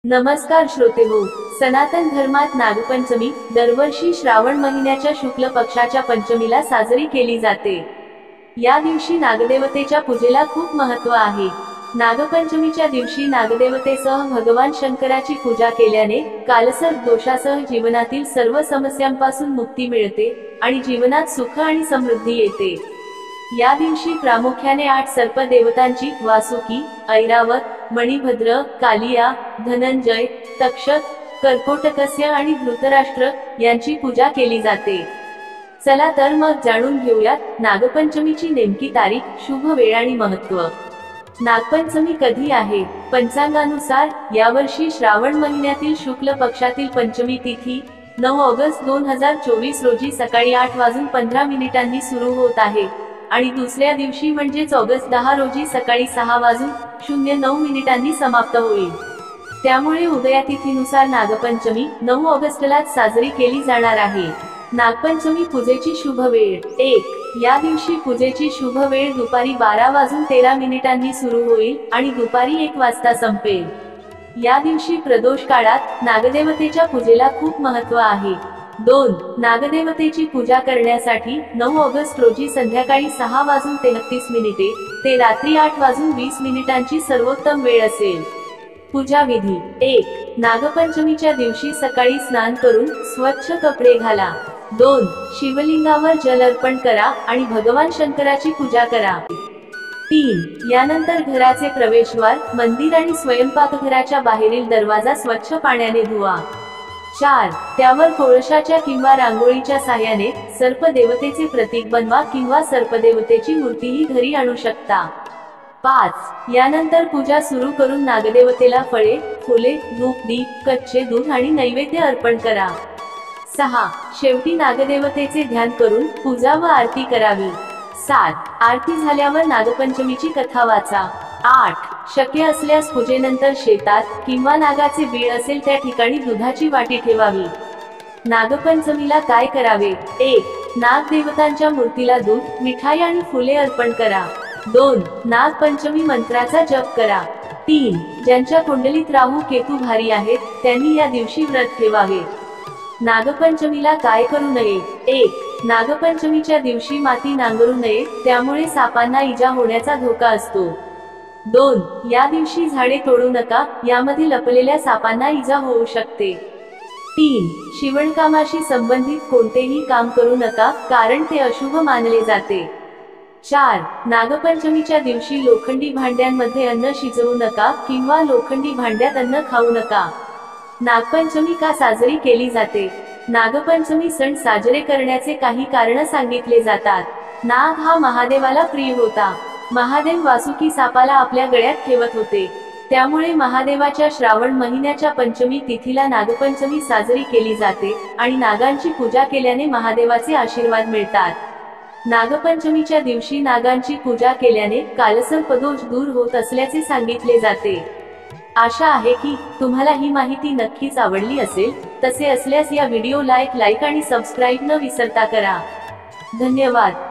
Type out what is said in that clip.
नमस्कार श्रोतेहो, सनातन धर्मात नागपंचमी दरवर्षी श्रावण महिन्याच्या शुक्ल पक्षाच्या पंचमीला साजरी केली जाते। या दिवशी नागदेवतेच्या पूजेला खूप महत्त्व आहे। नागपंचमीच्या दिवशी नागदेवतेसह भगवान शंकराची पूजा केल्याने कालसर्प दोषासह जीवनातील सर्व समस्यांपासून मुक्ती मिळते आणि जीवनात सुख आणि समृद्धी येते। या दिवशी प्रामुख्याने 8 सर्प देवतांची वासुकी, ऐरावत, मणिभद्र, कालिया, धनंजय, तक्षक, कर्कोटकस्य आणि धृतराष्ट्र यांची पूजा केली जाते। चला तर मग जाणून घेऊयात नागपंचमीची नेमकी तारीख, शुभ वेळ आणि महत्त्व। नागपंचमी कधी आहे? पंचांगानुसार यावर्षी श्रावण महिन्यातील शुक्ल पक्षातील पंचमी तिथी 9 ऑगस्ट 2024 रोजी सकाळी 8:15 सुरू होत आहे आणि दुसऱ्या दिवशी म्हणजेच ऑगस्ट 10 रोजी सकाळी 6:09 समाप्त होईल। त्यामुळे उदयातिथीनुसार नागपंचमी 9 ऑगस्टलाच साजरी केली जाणार आहे। नागपंचमी पूजेची शुभ वेळ 1. या दिवशी पूजेची शुभ वेळ दुपारी 12:13 सुरू होईल आणि दुपारी 1 वाजता संपेल। या दिवशी प्रदोष काळात नागदेवतेच्या पूजेला खूप महत्त्व आहे। 2. नागदेवतेची पूजा करण्यासाठी 9 ऑगस्ट रोजी संध्याकाळी 6:33 ते रात्री 8:20 सर्वोत्तम वेळ असेल। पूजा विधी 1. नागपंचमीच्या दिवशी सकाळी स्नान करून स्वच्छ कपडे घाला। 2. शिवलिंगावर जल अर्पण करा आणि भगवान शंकराची पूजा करा। 3. यानंतर घराचे प्रवेशद्वार, मंदिर आणि स्वयंपाकघराच्या बाहेरील दरवाजा स्वच्छ पाण्याने धुवा। 4. त्यावर कोळशाच्या किंवा रांगोळीच्या साह्याने सर्पदेवतेचे प्रतीक बनवा किंवा सर्पदेवतेची मूर्तीही घरी आणू शकता। 5. यानंतर पूजा सुरू करून नागदेवतेला फळे, फुले, धूप, दीप, कच्चे दूध आणि नैवेद्य अर्पण करा। 6. शेवटी नागदेवतेचे ध्यान करून पूजा व आरती करावी। 7. आरती झाल्यावर नागपंचमीची कथा वाचा। 8. शक्य असल्यास पूजेनंतर शेतात किंवा नागाचे बीळ असेल त्या ठिकाणी दुधाची वाटी ठेवावी। नागपंचमीला काय करावे? 1. नागदेवतांच्या मूर्तीला दूध, मिठाई आणि फुले अर्पण करा। 2. नागपंचमी मंत्राचा जप करा। 3. ज्यांच्या कुंडलीत राहू केतू भारी आहेत त्यांनी या दिवशी व्रत ठेवावे। नागपंचमीला काय करू नये? 1. नागपंचमीच्या दिवशी माती नांगरू नये, त्यामुळे सापांना इजा होण्याचा धोका असतो। 2. या दिवशी झाडे तोडू नका, यामध्ये लपलेल्या सापांना इजा होऊ शकते। 3. शिवणकामाशी संबंधित कोणतेही काम करू नका, कारण ते अशुभ मानले जाते। 4. नागपंचमीच्या दिवशी लोखंडी भांड्यांमध्ये अन्न शिजवू नका किंवा लोखंडी भांड्यात अन्न खाऊ नका। नागपंचमी का साजरी केली जाते? नागपंचमी सण साजरे करण्याचे काही कारण सांगितले जातात। नाग हा महादेवाला प्रिय होता। महादेव वासुकी सापाला आपल्या गळ्यात ठेवत होते, त्यामुळे महादेवाच्या श्रावण महिन्याच्या पंचमी तिथीला नागपंचमी साजरी केली जाते आणि नागांची पूजा केल्याने महादेवाचे आशीर्वाद मिळतात। नागपंचमीच्या दिवशी नागांची पूजा केल्याने कालसर्पदोष दूर होत असल्याचे सांगितले जाते। आशा आहे की तुम्हाला ही माहिती नक्कीच आवडली असेल। तसे असल्यास या व्हिडिओला लाईक आणि सबस्क्राईब न विसरता करा। धन्यवाद।